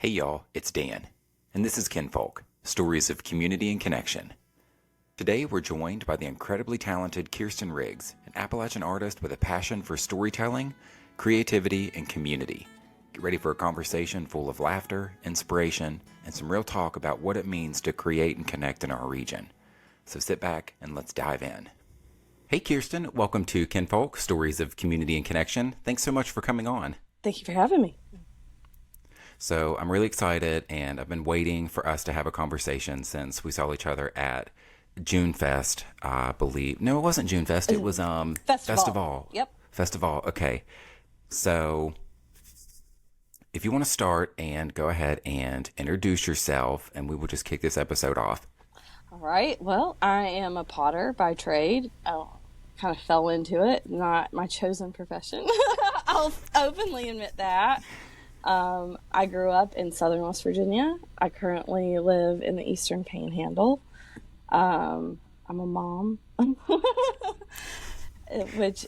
Hey y'all, it's Dan, and this is Kinfolk, Stories of Community and Connection. Today we're joined by the incredibly talented Kyrstin Riggs, an Appalachian artist with a passion for storytelling, creativity, and community. Get ready for a conversation full of laughter, inspiration, and some real talk about what it means to create and connect in our region. So sit back and let's dive in. Hey Kyrstin, welcome to Kinfolk, Stories of Community and Connection. Thanks so much for coming on. Thank you for having me. So I'm really excited, and I've been waiting for us to have a conversation since we saw each other at June Fest, I believe. No, it wasn't June Fest. It was Festival. Yep. Festival. Okay. So if you want to start and go ahead and introduce yourself, and we will just kick this episode off. All right. Well, I am a potter by trade. I kind of fell into it, not my chosen profession. I'll openly admit that. I grew up in southern West Virginia. I currently live in the Eastern Panhandle. I'm a mom, which,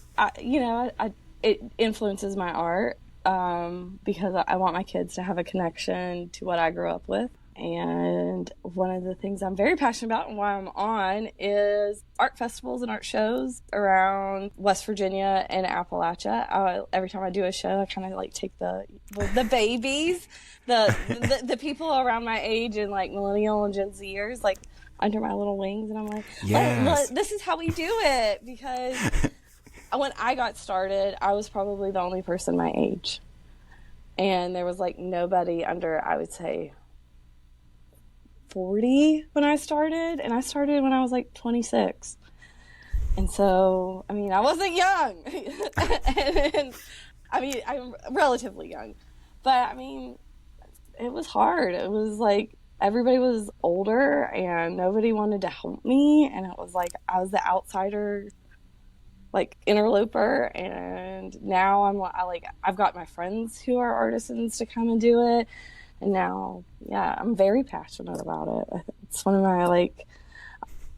it influences my art because I want my kids to have a connection to what I grew up with. And one of the things I'm very passionate about and why I'm on is art festivals and art shows around West Virginia and Appalachia. Every time I do a show, I kind of like take the babies, the people around my age and like millennial and Gen Zers, like under my little wings, and I'm like, yes. this is how we do it. Because when I got started, I was probably the only person my age, and there was like nobody under, I would say, 40 when I started, and I started when I was like 26. And so, I mean, I wasn't young. I'm relatively young, but I mean, it was hard. It was like everybody was older and nobody wanted to help me, and it was like I was the outsider, like interloper. And now I've got my friends who are artisans to come and do it. And now, yeah, I'm very passionate about it. It's one of my,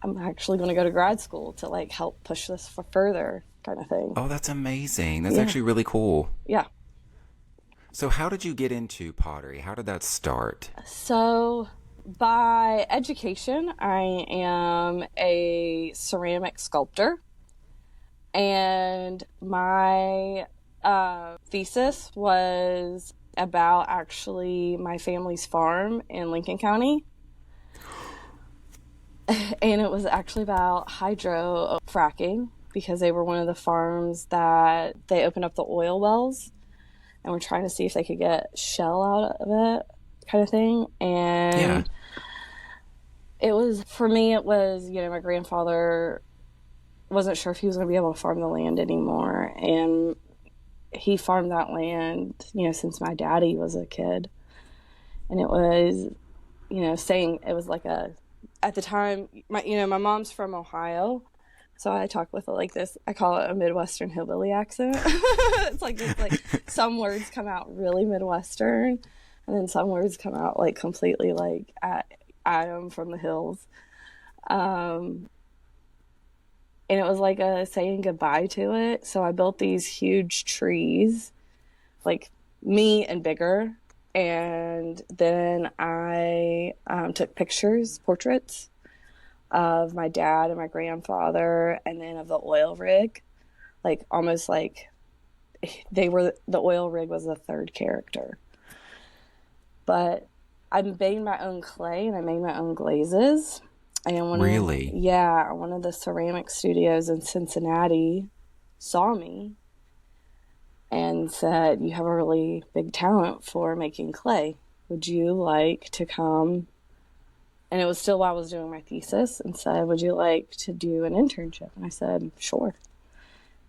I'm actually going to go to grad school to, help push this further kind of thing. Oh, that's amazing. That's actually really cool. Yeah. So how did you get into pottery? How did that start? So by education, I am a ceramic sculptor. And my thesis was about actually my family's farm in Lincoln County. And it was actually about hydro fracking, because they were one of the farms that they opened up the oil wells and were trying to see if they could get shell out of it, kind of thing. And it was, for me, it was, my grandfather wasn't sure if he was going to be able to farm the land anymore. And he farmed that land, since my daddy was a kid. And it was, saying it was at the time, my mom's from Ohio. So I talk with it like this. I call it a Midwestern hillbilly accent. It's just some words come out really Midwestern, and then some words come out completely I am from the hills. And it was like a saying goodbye to it. So I built these huge trees, like me and bigger. And then I took pictures, portraits of my dad and my grandfather, and then of the oil rig. Almost like the oil rig was the third character. But I made my own clay and I made my own glazes. And Really? One of the ceramic studios in Cincinnati saw me and said, "You have a really big talent for making clay. Would you like to come?" And it was still while I was doing my thesis, and said, "Would you like to do an internship?" And I said, "Sure."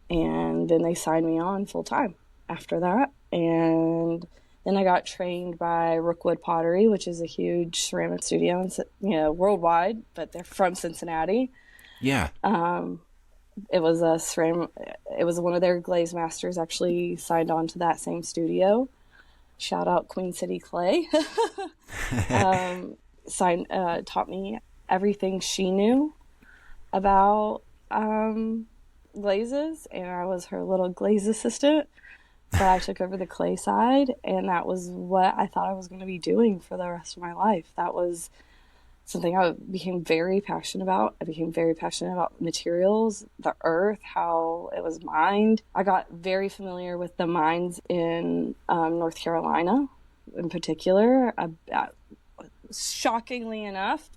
And then they signed me on full time after that. And then I got trained by Rookwood Pottery, which is a huge ceramic studio, worldwide, but they're from Cincinnati. Yeah. It was one of their glaze masters actually signed on to that same studio. Shout out Queen City Clay. Taught me everything she knew about glazes, and I was her little glaze assistant. but I took over the clay side, and that was what I thought I was going to be doing for the rest of my life. That was something I became very passionate about. I became very passionate about materials, the earth, how it was mined. I got very familiar with the mines in North Carolina in particular. Shockingly enough,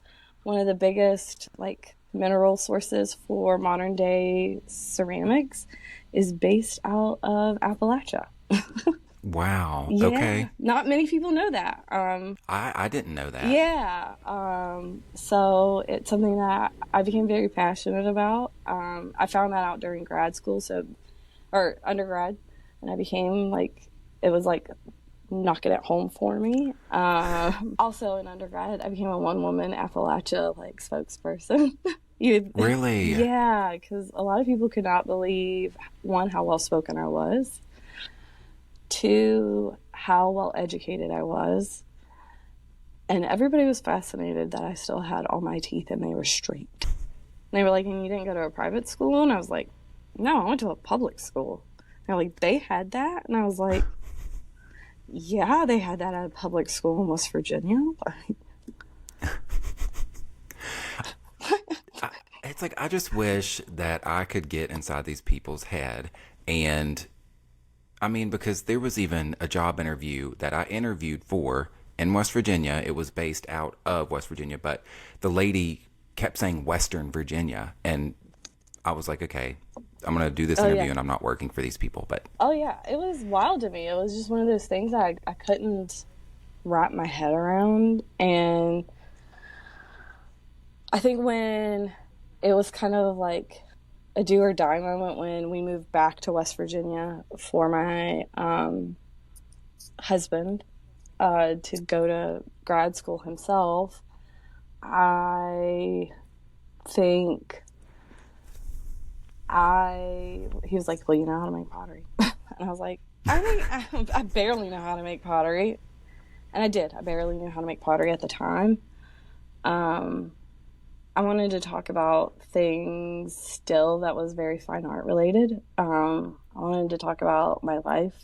one of the biggest like mineral sources for modern day ceramics is based out of Appalachia. Wow. Yeah, Okay. not many people know that. I didn't know that. Yeah, so it's something that I became very passionate about. I found that out during grad school, or undergrad, and I became like, it was like knocking it home for me. Also in undergrad, I became a one-woman Appalachia like spokesperson. Really? Yeah, because a lot of people could not believe, one, how well-spoken I was, two, how well-educated I was, and everybody was fascinated that I still had all my teeth and they were straight. And they were like, and you didn't go to a private school? And I was like, no, I went to a public school. And they're like, they had that? And I was like, yeah, they had that at a public school in West Virginia. It's like, I just wish that I could get inside these people's head. And I mean, because there was even a job interview that I interviewed for in West Virginia. It was based out of West Virginia, but the lady kept saying Western Virginia. And I was like, okay, I'm going to do this interview, yeah. and I'm not working for these people. But Oh, yeah. It was wild to me. It was just one of those things that I couldn't wrap my head around. And I think when it was kind of like a do or die moment when we moved back to West Virginia for my husband to go to grad school himself, I think he was like, well, you know how to make pottery. And I was like, I barely know how to make pottery. And I did. I barely knew how to make pottery at the time. I wanted to talk about things still that was very fine art related. I wanted to talk about my life.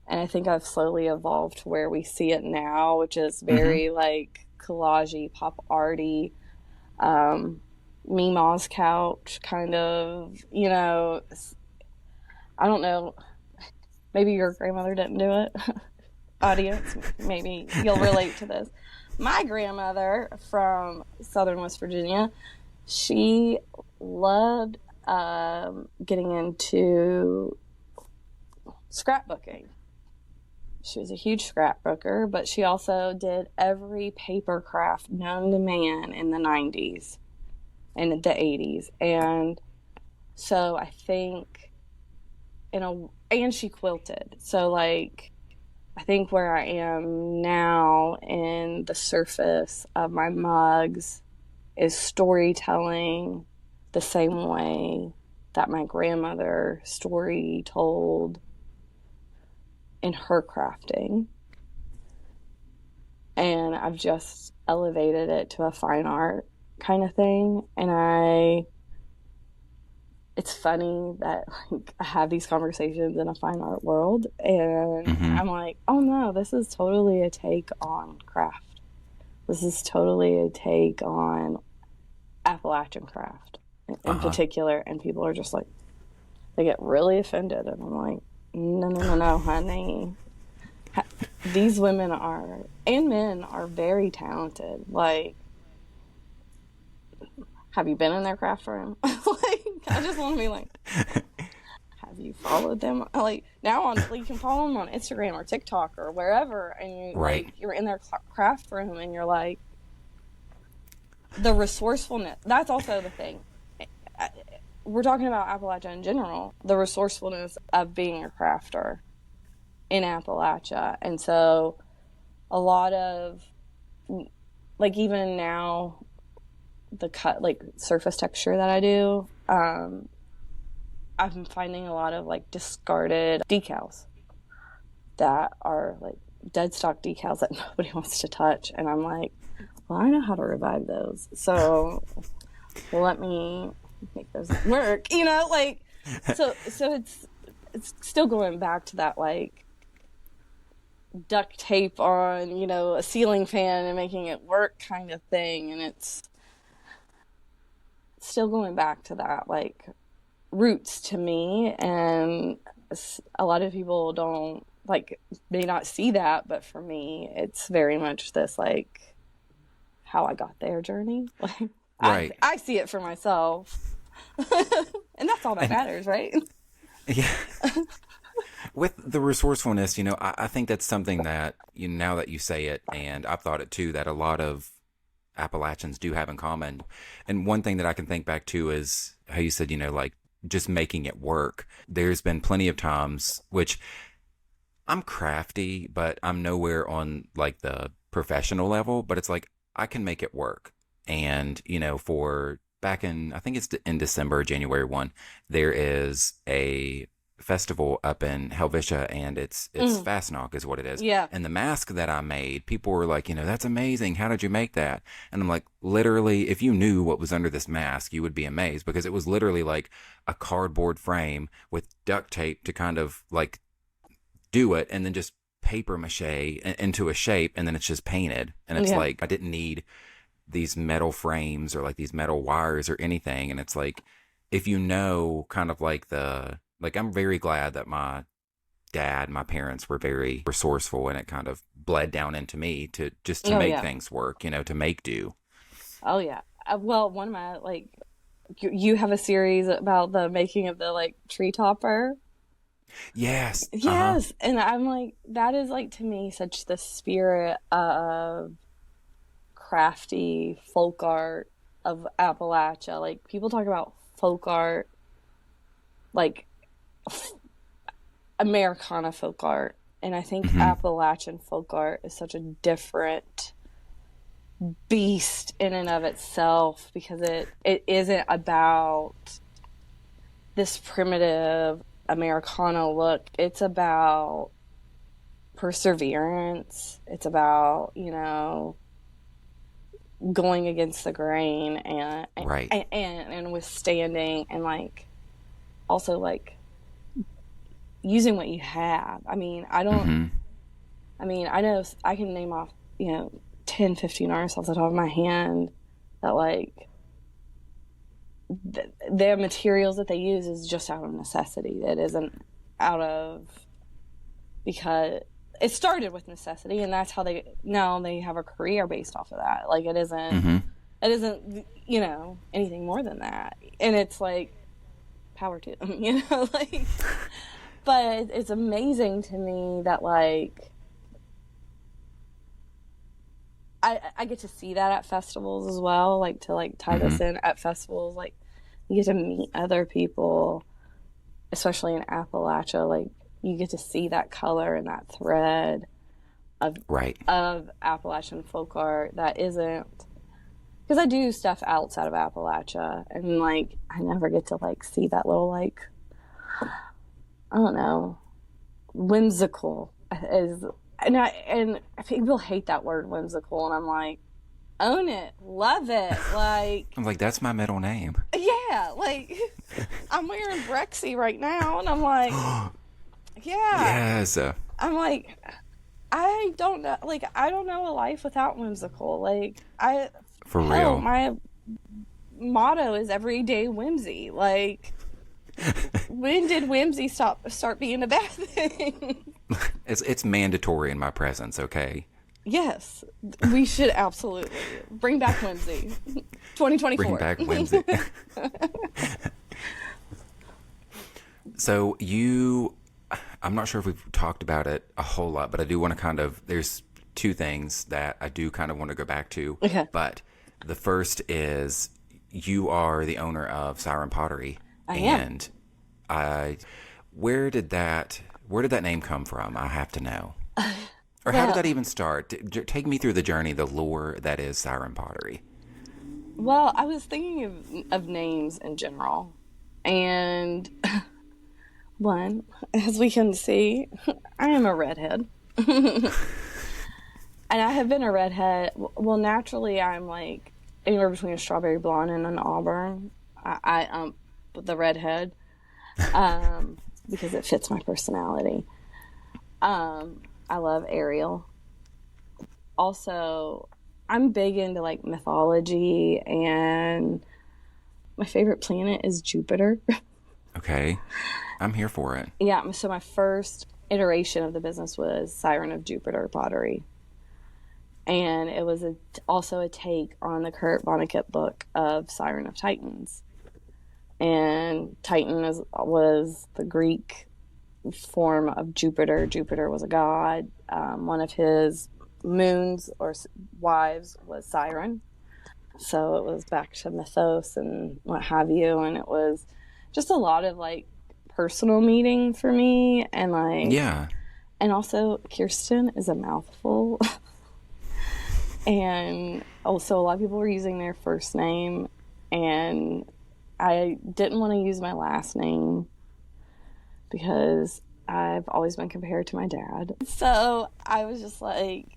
And I think I've slowly evolved to where we see it now, which is very like collage-y, pop arty, Meemaw's couch kind of, you know. I don't know. Maybe your grandmother didn't do it. Audience, maybe you'll relate to this. My grandmother from Southern West Virginia, she loved getting into scrapbooking. She was a huge scrapbooker, but she also did every paper craft known to man in the 90s and the 80s. And so I think, and she quilted. So like, I think where I am now in the surface of my mugs is storytelling the same way that my grandmother story told in her crafting. And I've just elevated it to a fine art kind of thing. And it's funny that like, I have these conversations in a fine art world, and I'm like, oh no, this is totally a take on craft. This is totally a take on Appalachian craft in particular. And people are just like, they get really offended. And I'm like, no, honey. These women and men are very talented. Like, have you been in their craft room? Like, I just want to be like, have you followed them? Like, now you can follow them on Instagram or TikTok or wherever, and you're in their craft room, and you're like, the resourcefulness. That's also the thing. We're talking about Appalachia in general, the resourcefulness of being a crafter in Appalachia. And so a lot of, like, even now, the cut, like, surface texture that I do, I'm finding a lot of like discarded decals that are like dead stock decals that nobody wants to touch. And I'm like, well, I know how to revive those. So let me make those work, you know, like, so it's still going back to that, like, duct tape on, a ceiling fan and making it work kind of thing. And it's still going back to that, like, roots to me. And a lot of people don't, like, may not see that, but for me, it's very much this, like, how I got there journey. Like, Right. I see it for myself. And that's all that matters, right? Yeah. With the resourcefulness, I think that's something that, now that you say it, and I've thought it too, that a lot of Appalachians do have in common. And one thing that I can think back to is how you said, like, just making it work. There's been plenty of times, which I'm crafty, but I'm nowhere on, like, the professional level, but it's like, I can make it work. And, for back in, I think it's in December, January 1, there is a festival up in Helvetia, and it's Fastnacht is what it is. Yeah. And the mask that I made, people were like, that's amazing. How did you make that? And I'm like, literally, if you knew what was under this mask, you would be amazed, because it was literally like a cardboard frame with duct tape to kind of, like, do it, and then just paper mache into a shape, and then it's just painted. And it's like, I didn't need these metal frames or, like, these metal wires or anything. And it's like, if kind of like I'm very glad that my parents were very resourceful, and it kind of bled down into me to make things work, to make do. Oh yeah. Well, one of my, like, you have a series about the making of the, like, tree topper. Yes. Yes. And I'm like, that is, like, to me, such the spirit of crafty folk art of Appalachia. Like, people talk about folk art, like, Americana folk art, and I think Appalachian folk art is such a different beast in and of itself, because it isn't about this primitive Americana look. It's about perseverance. It's about, going against the grain and right. and withstanding, and, like, also, like, using what you have. I mean, I know I can name off, 10, 15 artists off the top of my hand that, like, the materials that they use is just out of necessity. It isn't out of, because it started with necessity, and that's how they have a career based off of that. Like, it isn't anything more than that. And it's like, power to them, like, but it's amazing to me that, like, I get to see that at festivals as well, like, to, like, tie this in at festivals. Like, you get to meet other people, especially in Appalachia. Like, you get to see that color and that thread of Appalachian folk art that isn't, because I do stuff outside of Appalachia, and, like, I never get to, like, see that little, like, I don't know, whimsical is, and people hate that word, whimsical, and I'm like, own it, love it. Like, I'm like, that's my middle name. Yeah, like, I'm wearing Brexy right now, and I'm like, yeah. Yes. I'm like, I don't know a life without whimsical. Like, for real, my motto is everyday whimsy. Like, when did whimsy start being a bad thing? It's mandatory in my presence, okay? Yes, we should absolutely bring back whimsy. 2024. Bring back whimsy. So I'm not sure if we've talked about it a whole lot, but I do want to there's two things that I do kind of want to go back to. Okay. But the first is, you are the owner of Siren Pottery. I am. And where did that name come from? I have to know. Or how did that even start? Take me through the journey, the lore that is Siren Pottery. Well, I was thinking of names in general. And one, as we can see, I am a redhead. And I have been a redhead. Well, naturally, I'm, like, anywhere between a strawberry blonde and an auburn. I the redhead. because it fits my personality. I love Ariel. Also, I'm big into like mythology, and my favorite planet is Jupiter. Okay. I'm here for it. Yeah, so my first iteration of the business was Siren of Jupiter Pottery. And it was also a take on the Kurt Vonnegut book of Siren of Titans. And Titan was the Greek form of Jupiter. Jupiter was a god. One of his moons or wives was Siren. So it was back to mythos and what have you. And it was just a lot of like personal meaning for me. And like, yeah. And also Kyrstin is a mouthful. And also a lot of people were using their first name, and I didn't want to use my last name because I've always been compared to my dad. So I was just like,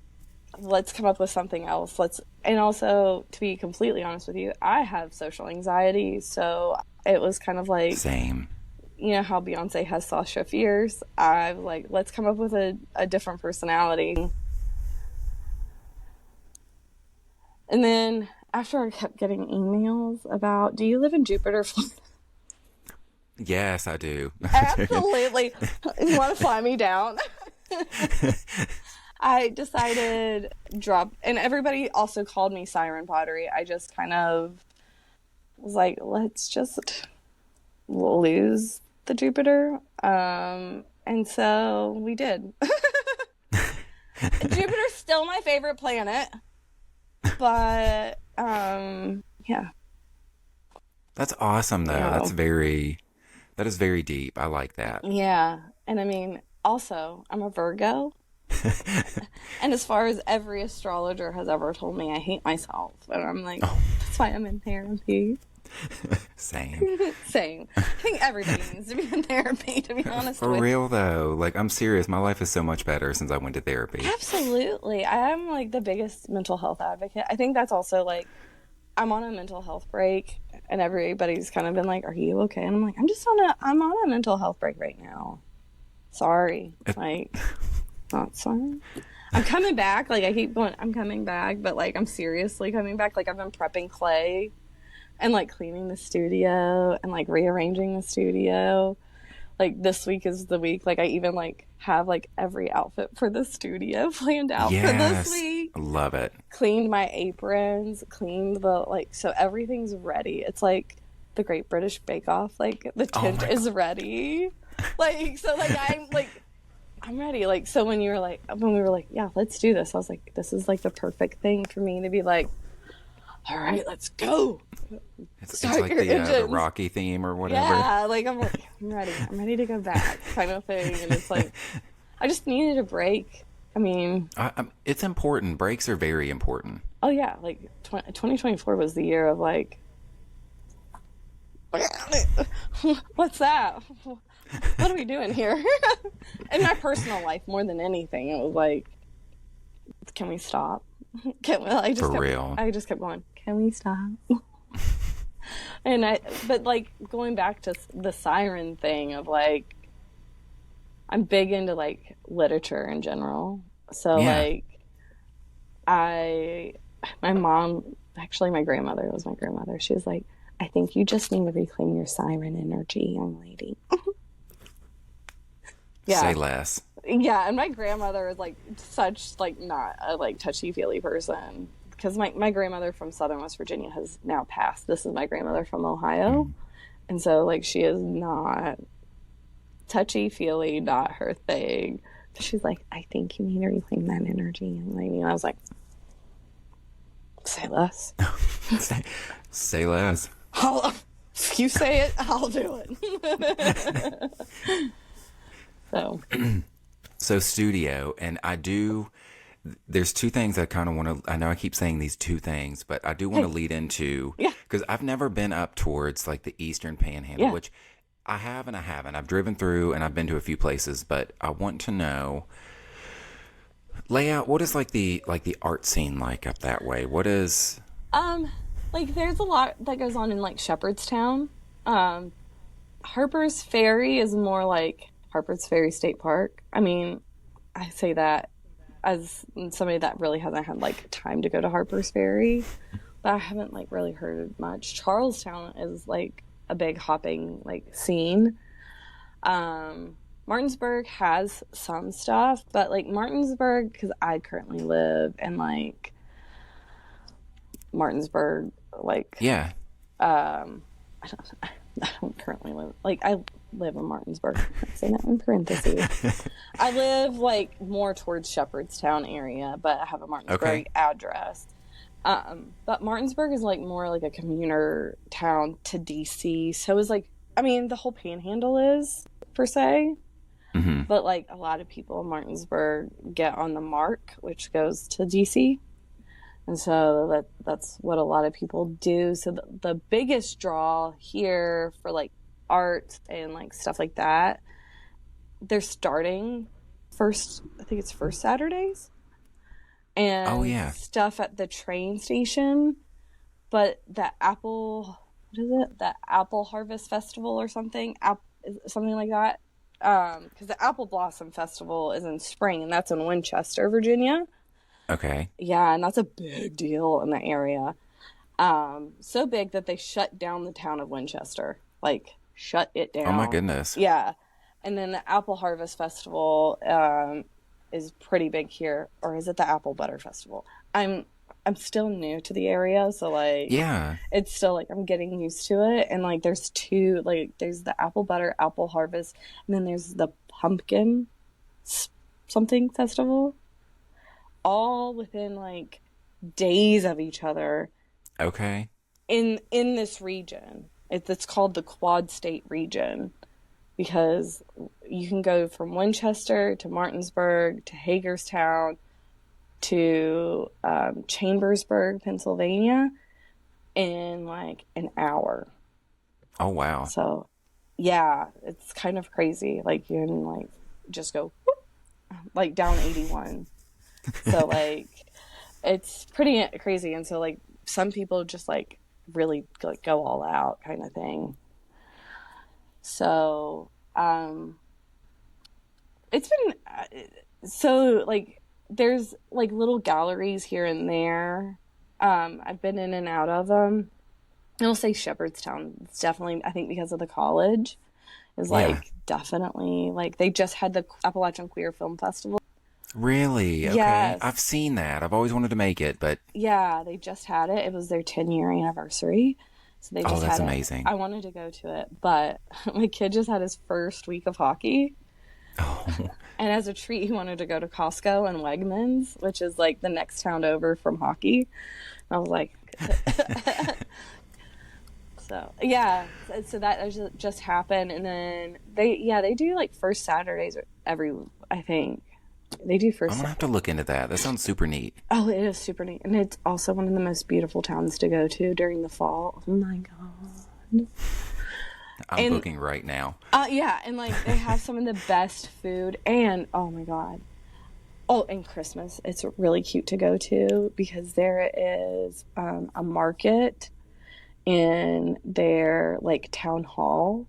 let's come up with something else. And also, to be completely honest with you, I have social anxiety, so it was kind of like, same. You know how Beyonce has Sasha Fierce? I was like, let's come up with a different personality. And then after I kept getting emails about, do you live in Jupiter, Florida? Yes, I do. Absolutely. You want to fly me down? I decided and everybody also called me Siren Pottery. I just kind of was like, let's just lose the Jupiter. And so we did. Jupiter's still my favorite planet. But, yeah. That's awesome, though. Yeah. That is very deep. I like that. Yeah. And I mean, also, I'm a Virgo. And as far as every astrologer has ever told me, I hate myself. And I'm like, that's why I'm in therapy. Same. Same. I think everybody needs to be in therapy, to be honest For real, though. Like, I'm serious. My life is so much better since I went to therapy. Absolutely. I am, like, the biggest mental health advocate. I think that's also, like, I'm on a mental health break, and everybody's kind of been like, are you okay? And I'm like, I'm on a mental health break right now. Sorry. Like, not sorry. I'm coming back. Like, I keep going, I'm coming back, but, like, I'm seriously coming back. Like, I've been prepping clay and, like, cleaning the studio and, like, rearranging the studio. Like, this week is the week. Like, I even, like, have, like, every outfit for the studio planned out for this week. I love it. Cleaned my aprons, cleaned the, like, so everything's ready. It's like the Great British Bake Off. Like, the tint is ready. Like, so, like, I'm ready. Like, so when we were like, yeah, let's do this, I was like, this is, like, the perfect thing for me to be like, all right, let's go. It's like the Rocky theme or whatever. Yeah, like I'm ready. I'm ready to go back, kind of thing. And it's like, I just needed a break. I mean, it's important. Breaks are very important. Oh yeah, like 2024 was the year of like, what's that? What are we doing here? In my personal life, more than anything, it was like, can we stop? I just kept going, can we stop? But like going back to the siren thing of like, I'm big into like literature in general. So like my grandmother was my grandmother. She was like, I think you just need to reclaim your siren energy, young lady. Yeah. Say less. Yeah, and my grandmother is like such like not a like touchy-feely person, because my grandmother from Southern West Virginia has now passed. This is my grandmother from Ohio. And so like she is not touchy-feely, not her thing. She's like, I think you need to reclaim that energy, young lady. And I was like, say less. Say less. If you say it, I'll do it. So studio, and there's two things I kind of want to, I know I keep saying these two things, but I do want to lead into, because I've never been up towards like the Eastern Panhandle, which I have and I haven't. I've driven through and I've been to a few places, but I want to know layout. What is like the art scene like up that way? What is like, there's a lot that goes on in like Shepherdstown. Harper's Ferry is more like Harper's Ferry State Park. I mean, I say that as somebody that really hasn't had like time to go to Harper's Ferry, but I haven't like really heard much. Charlestown is like a big hopping like scene. Martinsburg has some stuff, but like Martinsburg, because I currently live in like Martinsburg, like Yeah. I don't currently live, like I live in Martinsburg. I say that in parentheses. I live like more towards Shepherdstown area, but I have a Martinsburg address. But Martinsburg is like more like a commuter town to DC. So it's like, I mean, the whole Panhandle is per se, but like a lot of people in Martinsburg get on the MARC, which goes to DC. And so that's what a lot of people do. So the biggest draw here for like art and like stuff like that, they're starting first Saturdays. And stuff at the train station. But the Apple Harvest Festival or something, something like that. Because the Apple Blossom Festival is in spring, and that's in Winchester, Virginia. Okay. Yeah, and that's a big deal in the area. So big that they shut down the town of Winchester. Like, shut it down. Oh, my goodness. Yeah. And then the Apple Harvest Festival is pretty big here. Or is it the Apple Butter Festival? I'm still new to the area, so, like... Yeah. It's still, like, I'm getting used to it. And, like, there's two... Like, there's the Apple Butter, Apple Harvest, and then there's the Pumpkin something festival. All within like days of each other. Okay. In this region, it's called the Quad State region, because you can go from Winchester to Martinsburg to Hagerstown to Chambersburg, Pennsylvania, in like an hour. Oh wow! So, yeah, it's kind of crazy. Like you can like just go whoop, like down 81. So, like, it's pretty crazy. And so, like, some people just, like, really, like, go all out kind of thing. So, it's been, so, like, there's, like, little galleries here and there. I've been in and out of them. I'll say Shepherdstown. It's definitely, I think, because of the college, is, like, definitely, like, they just had the Appalachian Queer Film Festival. Really? Okay. Yes. I've seen that. I've always wanted to make it, but... Yeah, they just had it. It was their 10-year anniversary. So they just that's had amazing. It. I wanted to go to it, but my kid just had his first week of hockey. Oh. And as a treat, he wanted to go to Costco and Wegmans, which is like the next town over from hockey. And I was like... So, yeah. So that just happened. And then they do like first Saturdays I think. They do first. I'm gonna have to look into that. That sounds super neat. Oh, it is super neat, and it's also one of the most beautiful towns to go to during the fall. Oh my god! I'm booking right now. Yeah, and like they have some of the best food, and oh my god! Oh, and Christmas, it's really cute to go to because there is a market in their like town hall,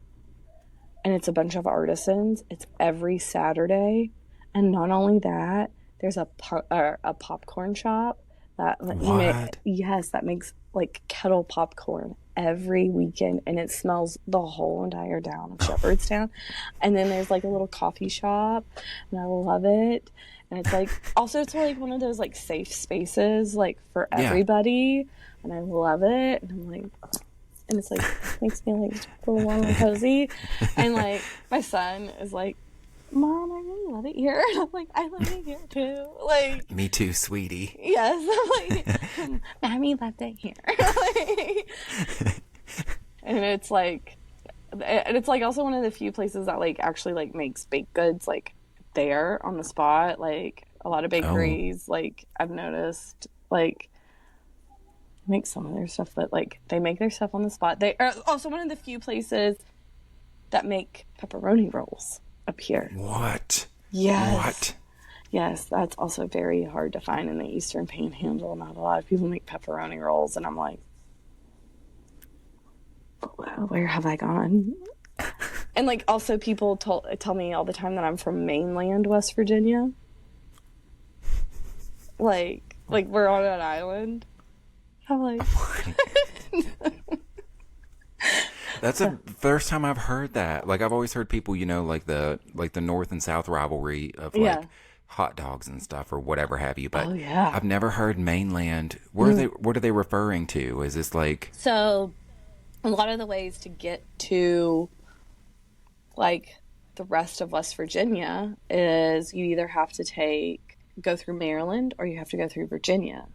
and it's a bunch of artisans. It's every Saturday. And not only that, there's a popcorn shop that that makes like kettle popcorn every weekend, and it smells the whole entire town of Shepherdstown. And then there's like a little coffee shop, and I love it. And it's like also it's like one of those like safe spaces like for everybody, and I love it. And I'm like, and it's like makes me like a little warm and cozy. And like my son is like, Mom, I really love it here. And I'm like, I love it here too. Like, me too, sweetie. Yes. I'm like, Mommy loved it here. And it's like also one of the few places that like actually like makes baked goods like there on the spot. Like a lot of bakeries, like I've noticed, like make some of their stuff, but like they make their stuff on the spot. They are also one of the few places that make pepperoni rolls up here. What? Yes. What? Yes, that's also very hard to find in the Eastern Panhandle. Not a lot of people make pepperoni rolls, and I'm like, where have I gone? And like also people tell me all the time that I'm from mainland West Virginia. Like we're on an island. I'm like That's the first time I've heard that. Like I've always heard people, like the North and South rivalry of like hot dogs and stuff or whatever have you. But I've never heard mainland. What are they referring to? Is this like so? A lot of the ways to get to like the rest of West Virginia is you either have to go through Maryland or you have to go through Virginia.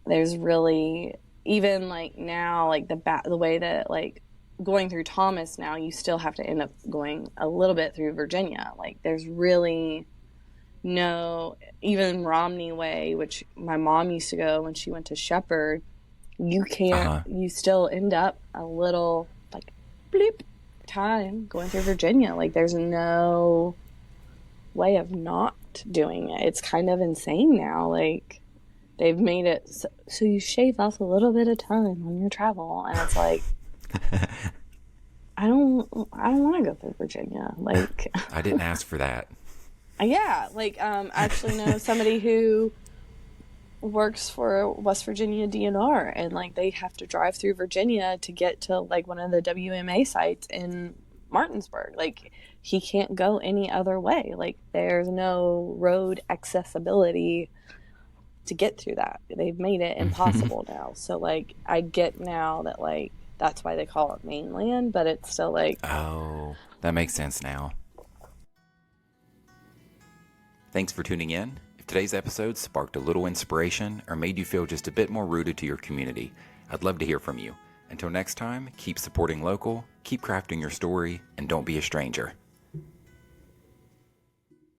There's really, even like now, like the way that like going through Thomas now, you still have to end up going a little bit through Virginia. Like there's really no, even Romney Way, which my mom used to go when she went to Shepherd, you can't, you still end up a little like bleep time going through Virginia. Like there's no way of not doing it. It's kind of insane now. Like they've made it so you shave off a little bit of time on your travel, and it's like I don't want to go through Virginia. Like I didn't ask for that. Yeah, like I actually know somebody who works for West Virginia DNR, and like they have to drive through Virginia to get to like one of the WMA sites in Martinsburg. Like he can't go any other way. Like there's no road accessibility to get through that. They've made it impossible now. So like I get now that like that's why they call it mainland, but it's still like, oh, that makes sense now. Thanks for tuning in. If today's episode sparked a little inspiration or made you feel just a bit more rooted to your community, I'd love to hear from you. Until next time, keep supporting local, keep crafting your story, and don't be a stranger.